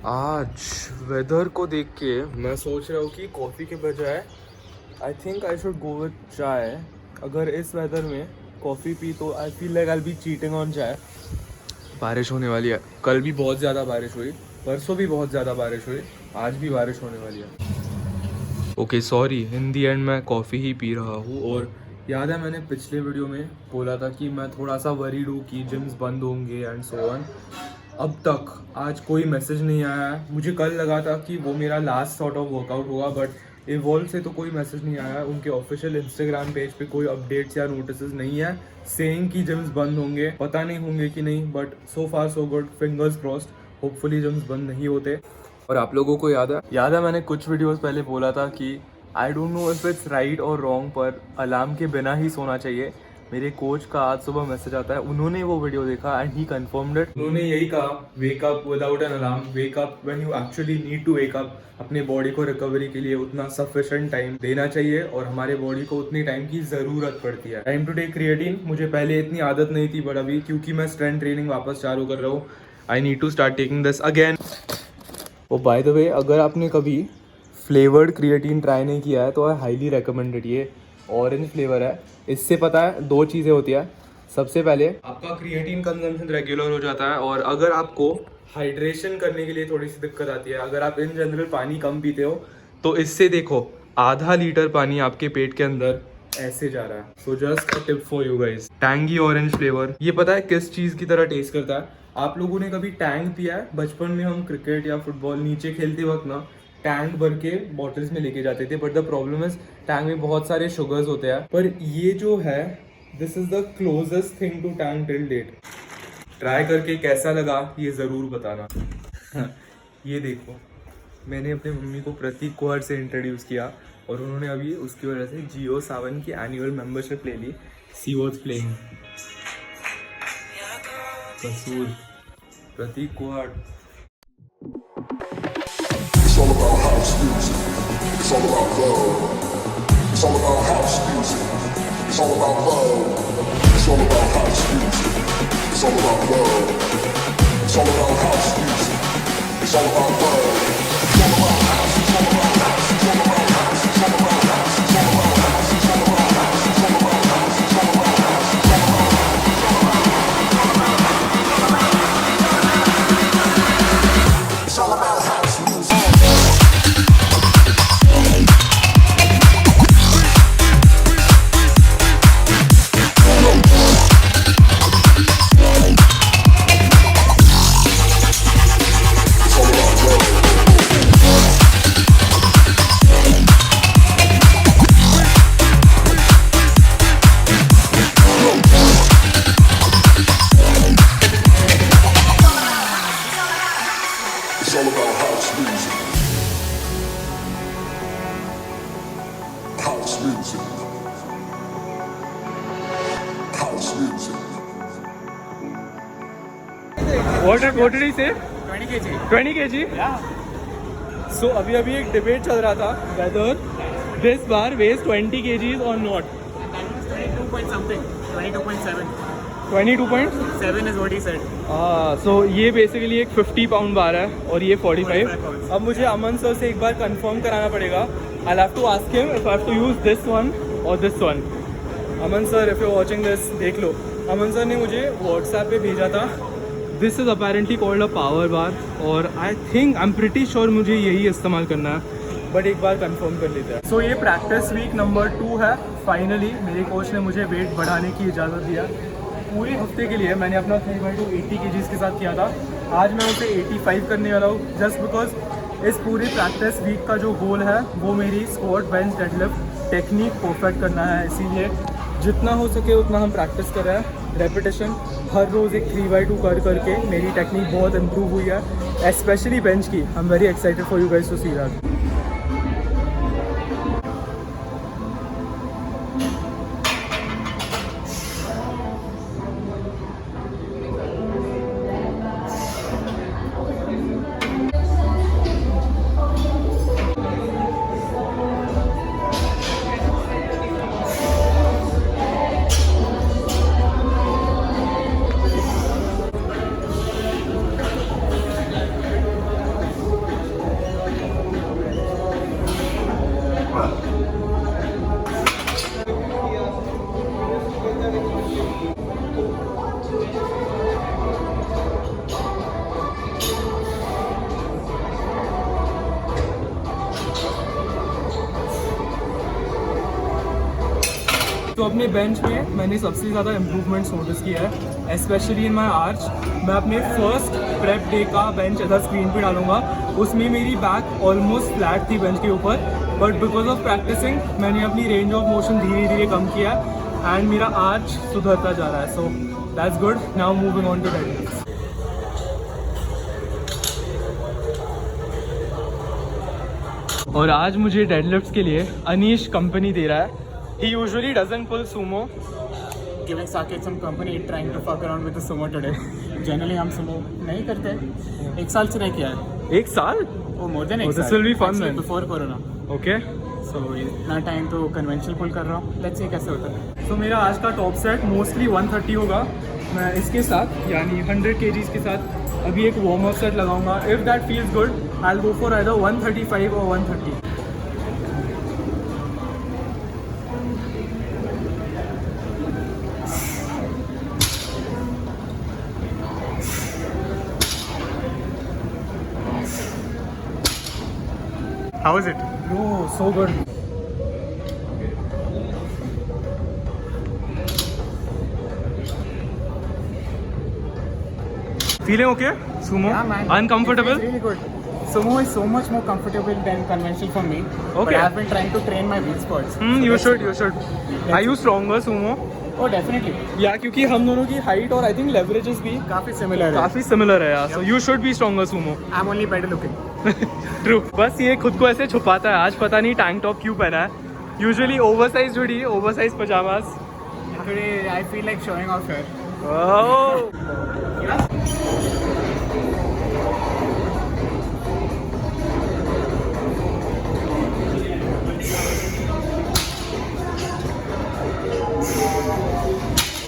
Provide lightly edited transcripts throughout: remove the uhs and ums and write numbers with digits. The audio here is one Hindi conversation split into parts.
आज वेदर को देख के मैं सोच रहा हूँ कि कॉफ़ी के बजाय I think I should go with chai. अगर इस वेदर में कॉफ़ी पी तो I feel like I be cheating on chai. बारिश होने वाली है, कल भी बहुत ज़्यादा बारिश हुई, परसों भी बहुत ज़्यादा बारिश हुई, आज भी बारिश होने वाली है। Okay sorry, in the and मैं कॉफ़ी ही पी रहा हूँ। और याद है मैंने पिछले वीडियो में बोला था कि मैं थोड़ा सा वरीड हूँ कि जिम्स बंद होंगे एंड सो ऑन। अब तक आज कोई मैसेज नहीं आया है। मुझे कल लगा था कि वो मेरा लास्ट सॉर्ट ऑफ वर्कआउट होगा, बट इवॉल्व से तो कोई मैसेज नहीं आया है। उनके ऑफिशियल इंस्टाग्राम पेज पे कोई अपडेट्स या नोटिस नहीं है सेइंग कि जिम्स बंद होंगे। पता नहीं होंगे कि नहीं, but so far so good, fingers crossed, hopefully gyms बंद नहीं होते। और आप लोगों को याद है मैंने कुछ वीडियोस पहले बोला था कि I don't know if it's right और रॉन्ग, पर अलार्म के बिना ही सोना चाहिए। मेरे कोच का आज सुबह मैसेज आता है, उन्होंने वो वीडियो देखा एंड ही कंफर्म्ड इट। उन्होंने यही कहा, wake up without an alarm, wake up when you actually need to wake up. अपने बॉडी को रिकवरी के लिए उतना सफिशिएंट टाइम देना चाहिए और हमारे बॉडी को उतनी टाइम की जरूरत पड़ती है। Time to take creatine. मुझे पहले इतनी आदत नहीं थी, बट अभी क्योंकि मैं स्ट्रेंथ ट्रेनिंग वापस चालू कर रहा हूँ, I need to start taking this again. Oh by the way, अगर आपने कभी फ्लेवर्ड क्रिएटिन ट्राई नहीं किया है तो आई हाईली रिकमेंडेड। ये ऑरेंज फ्लेवर है। इससे पता है दो चीज़ें होती है। सबसे पहले आपका क्रिएटिन कंजम्पशन रेगुलर हो जाता है, और अगर आपको हाइड्रेशन करने के लिए थोड़ी सी दिक्कत आती है, अगर आप इन जनरल पानी कम पीते हो, तो इससे देखो आधा लीटर पानी आपके पेट के अंदर ऐसे जा रहा है। So just a tip for you guys. Tangy orange flavour. ये पता है किस चीज़ की तरह टेस्ट करता है? आप लोगों ने कभी टैंग पिया है? बचपन में हम क्रिकेट या फुटबॉल नीचे खेलते वक्त ना टैंक भर के बॉटल्स में लेके जाते थे, but the problem is tank में बहुत सारे शुगर्स होते हैं। पर ये जो है, this is the closest thing to tank till date. Try करके कैसा लगा ये ज़रूर बताना। ये देखो, मैंने अपने मम्मी को प्रतीक कुहर से इंट्रोड्यूस किया और उन्होंने अभी उसकी वजह से जियो सावन की एनुअल मेंबरशिप ले ली। सी वॉज प्लेइंग कसूर, प्रतीक कुहर। It's all about house music. It's all about love. It's all about house music. It's all about love. It's all about house music. It's all about love. It's all about house music. It's all about love. It's all about house. It's all about house. It's all about house. It's all about house. It's all about house. It's all about house. It's all about house. It's all about house. It's all about house. It's all about house music. It's all about house music. House music. House music. What did he say? 20 kg. 20 kg? Yeah. So अभी एक डिबेट चल रहा था whether this bar weighs 20 kgs or not. That was 22 point something. 22.7. 22.7 is what he said. सो ये बेसिकली एक 50 पाउंड बार है और ये 45। 45 pounds. अब मुझे अमन सर से एक बार कंफर्म कराना पड़ेगा। I have to ask him if I have to use this one और this one. Aman sir, if you watching this, देख लो। अमन सर ने मुझे व्हाट्सएप पे भेजा था, this is apparently called a power bar, और I think I am pretty sure मुझे यही इस्तेमाल करना है, बट एक बार कंफर्म कर लेते हैं। सो ये प्रैक्टिस वीक नंबर 2 है। फाइनली मेरे कोच ने मुझे वेट बढ़ाने की इजाज़त दिया। पूरे हफ्ते के लिए मैंने अपना 3x2 80 kgs के साथ किया था। आज मैं उसे 85 करने वाला हूँ, जस्ट बिकॉज इस पूरे प्रैक्टिस वीक का जो गोल है वो मेरी squat, bench, deadlift technique perfect करना है। इसीलिए जितना हो सके उतना हम प्रैक्टिस कर रहे हैं। रेपिटेशन हर रोज़ एक 3x2 कर करके मेरी टेक्निक बहुत इम्प्रूव हुई है, स्पेशली बेंच की। I am very excited for you guys to see that. तो अपने बेंच में मैंने सबसे ज़्यादा इम्प्रूवमेंट्स नोटिस किया है, स्पेशली इन माई आर्च। मैं अपने फर्स्ट प्रेप डे का बेंच ऐसा स्क्रीन पे डालूंगा, उसमें मेरी बैक ऑलमोस्ट फ्लैट थी बेंच के ऊपर, बट बिकॉज ऑफ प्रैक्टिसिंग मैंने अपनी रेंज ऑफ मोशन धीरे धीरे कम किया एंड मेरा आर्च सुधरता जा रहा है। So that's good. Now moving on to deadlifts. और आज मुझे डेडलिफ्ट्स के लिए अनीश कंपनी दे रहा है। He usually doesn't pull sumo. Giving Saket some company, trying to fuck around with the sumo today. Generally हम sumo नहीं करते, एक साल से नहीं किया है। एक साल? Oh, more than एक This साल। will be fun Actually, then. Before Corona. Okay. So इतना टाइम तो कन्वेंशनल पुल कर रहा हूँ, let's see कैसे होता है। So मेरा आज का टॉप सेट मोस्टली 130 होगा। मैं इसके साथ यानी 100 kgs के साथ अभी एक वार्म अप सेट लगाऊंगा। If that feels good, I'll go for either 135 or 130. How is it? Oh, so good. Feeling okay? Sumo? Yeah, man. Uncomfortable? It's really good. Sumo is so much more comfortable than conventional for me. But Okay. I've been trying to train my wheel spots. You should. Are you stronger sumo? Oh, definitely. या क्योंकि हम दोनों की हाइट और आई थिंक लेवरेजेस भी काफी similar है. काफी सिमिलर है यार। So you should be stronger Sumo. I'm only better looking. True. बस ये खुद को ऐसे छुपाता है, आज पता नहीं टैंक टॉप क्यों पहना है। Usually oversize hoodie, oversize pyjamas. Today I feel like showing off here.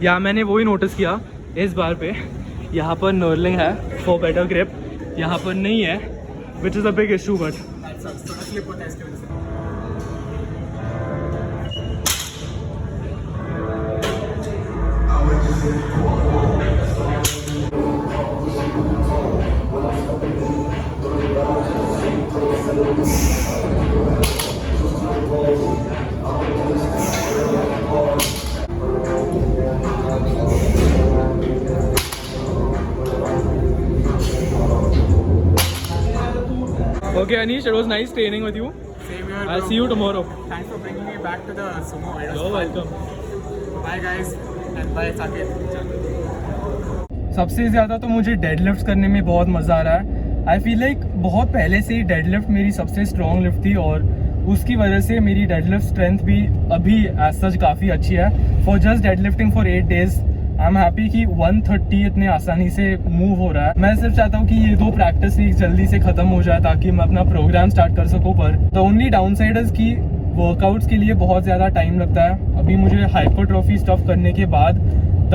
या मैंने वही नोटिस किया इस बार पे, यहाँ पर नर्लिंग है फॉर बेटर ग्रिप, यहाँ पर नहीं है, which is a big issue. But थोड़ा स्लिप होता है इसके वजह से. Okay, Anish, it was nice training with you. Same here, I'll bro. see you tomorrow. Thanks for bringing me back to the sumo. It was You're fun. welcome. Bye guys and bye Saket. सबसे ज़्यादा तो मुझे डेडलिफ्ट करने में बहुत मज़ा आ रहा है। आई फील लाइक बहुत पहले से ही डेडलिफ्ट मेरी सबसे स्ट्रॉन्ग लिफ्ट थी और उसकी वजह से मेरी डेडलिफ्ट स्ट्रेंथ भी अभी एज सच काफ़ी अच्छी है। For just deadlifting for 8 days I am happy कि 130 इतने आसानी से मूव हो रहा है। मैं सिर्फ चाहता हूँ कि ये 2 प्रैक्टिस वीक जल्दी से ख़त्म हो जाए ताकि मैं अपना प्रोग्राम स्टार्ट कर सकूँ। पर the only down side is कि वर्कआउट्स के लिए बहुत ज़्यादा टाइम लगता है। अभी मुझे हाइपरट्रॉफी स्टफ करने के बाद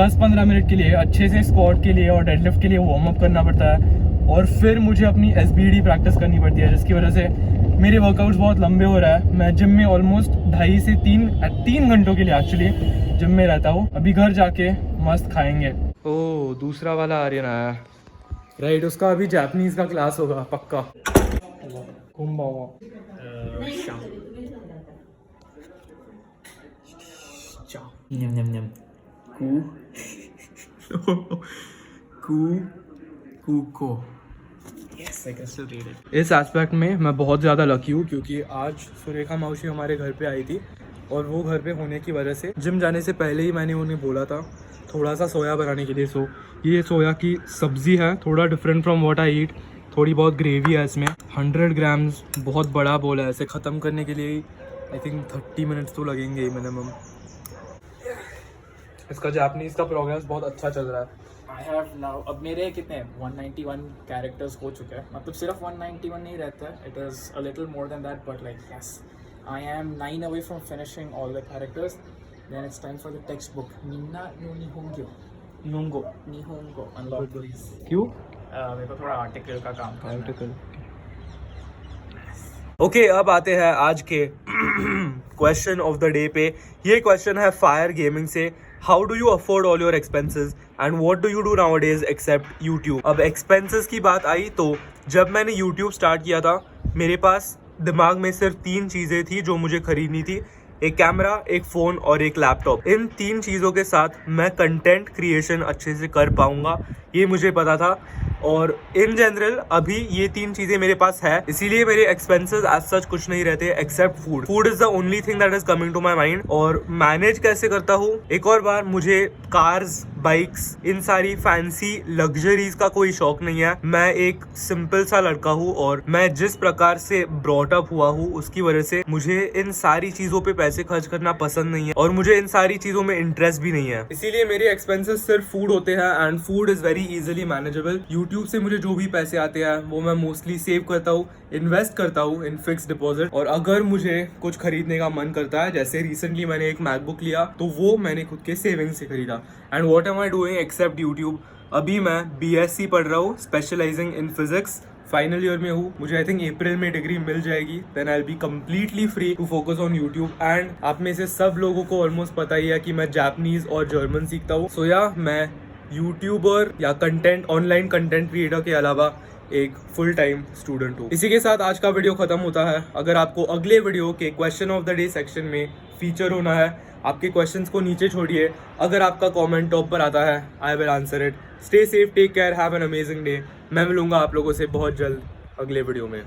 10-15 मिनट के लिए अच्छे से स्क्वाट के लिए और डेडलिफ्ट के लिए वार्म अप करना पड़ता है और फिर मुझे अपनी SBD प्रैक्टिस करनी पड़ती है, जिसकी वजह से मेरे वर्कआउट्स बहुत लंबे हो रहा है। मैं जिम में ऑलमोस्ट 2.5 से 3 घंटों के लिए एक्चुअली जिम में रहता हूँ। अभी घर जाके मस्त खाएंगे। ओह, दूसरा वाला आर्यन आया, राइट। उसका अभी जापानीज का क्लास होगा पक्का। Nyam nyam nyam. Kuko. Yes, I can still read it. इस एस्पेक्ट में मैं बहुत ज़्यादा लकी हूँ क्योंकि आज सुरेखा मौसी हमारे घर पे आई थी और वो घर पे होने की वजह से जिम जाने से पहले ही मैंने उन्हें बोला था थोड़ा सा सोया बनाने के लिए। सो ये सोया की सब्ज़ी है, थोड़ा डिफरेंट फ्रॉम व्हाट आई ईट। थोड़ी बहुत ग्रेवी है इसमें। 100 ग्राम्स बहुत बड़ा बोला है। इसे ख़त्म करने के लिए आई थिंक 30 मिनट्स तो लगेंगे ही मिनिमम। इसका जापानीज़ का प्रोग्रेस बहुत अच्छा चल रहा है। I have now, अब मेरे कितने 191 कैरेक्टर्स हो चुके हैं। मतलब सिर्फ 191 नहीं रहता है, it is a little more than that, but like yes, I am 9 away from finishing all the characters. Then it's time for the textbook. Minna no Nihongo. Nihongo. Unlock please. क्यों? मेरे को थोड़ा आर्टिकल का काम करना है। ओके, अब आते हैं आज के क्वेश्चन ऑफ द डे पे। ये क्वेश्चन है फायर गेमिंग से। How do you afford all your expenses and what do you do nowadays except YouTube. अब एक्सपेंसेस की बात आई तो जब मैंने यूट्यूब स्टार्ट किया था मेरे पास दिमाग में सिर्फ 3 चीज़ें थी जो मुझे खरीदनी थी। एक कैमरा, एक फोन और एक लैपटॉप। इन 3 चीजों के साथ मैं कंटेंट क्रिएशन अच्छे से कर पाऊंगा, ये मुझे पता था। और इन जनरल अभी ये 3 चीजें मेरे पास है, इसीलिए मेरे एक्सपेंसेस एज सच कुछ नहीं रहते except food. Food is the only thing that is coming to my mind. और मैनेज कैसे करता हूँ, एक और बार, मुझे कार्स, बाइक्स, इन सारी फैंसी लग्जरीज का कोई शौक नहीं है। मैं एक सिंपल सा लड़का हूँ और मैं जिस प्रकार से ब्रॉट अप हुआ हूँ उसकी वजह से मुझे इन सारी चीजों पे पैसे खर्च करना पसंद नहीं है और मुझे इन सारी चीजों में इंटरेस्ट भी नहीं है। इसीलिए मेरे एक्सपेंसेस सिर्फ फूड होते हैं and food is very easily manageable. YouTube से मुझे जो भी पैसे आते हैं वो मैं मोस्टली सेव करता हूँ, इन्वेस्ट करता हूँ इन फिक्स डिपॉजिट। और अगर मुझे कुछ खरीदने का मन करता है, जैसे रिसेंटली मैंने एक मैकबुक लिया, तो वो मैंने खुद के सेविंग से खरीदा। And what am I doing except YouTube? अभी मैं BSc पढ़ रहा हूँ, specialising in physics. Final year में हूँ, मुझे आई थिंक अप्रैल में डिग्री मिल जाएगी। Then I will be completely free to focus on YouTube. And आप में से सब लोगों को ऑलमोस्ट पता ही है कि मैं जापानीज और जर्मन सीखता हूँ। सो या मैं यूट्यूबर या कंटेंट, ऑनलाइन कंटेंट क्रिएटर के अलावा एक फुल टाइम स्टूडेंट हूँ। इसी के साथ आज का वीडियो खत्म होता है। अगर आपको अगले वीडियो के question of the day section में फीचर होना है, आपके क्वेश्चंस को नीचे छोड़िए। अगर आपका कमेंट टॉप पर आता है, I will answer it. Stay safe, take care, have an amazing day. मैं मिलूंगा आप लोगों से बहुत जल्द अगले वीडियो में।